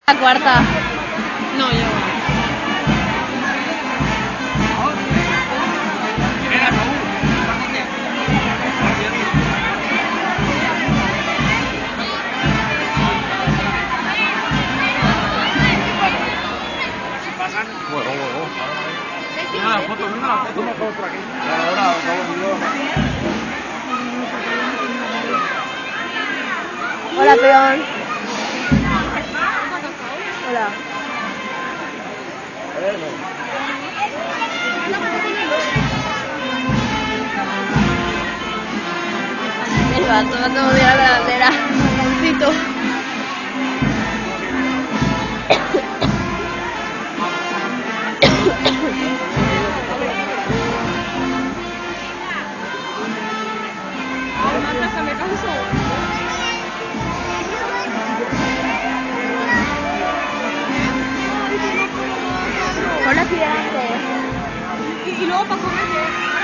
La cuarta. No, yo. Una foto, por aquí. Ahora, Hola, peón. Hola. El vato me tengo que ir a la bandera. Moncito. Marta, me canso. Hola, gigante. Y luego para comer, ¿qué?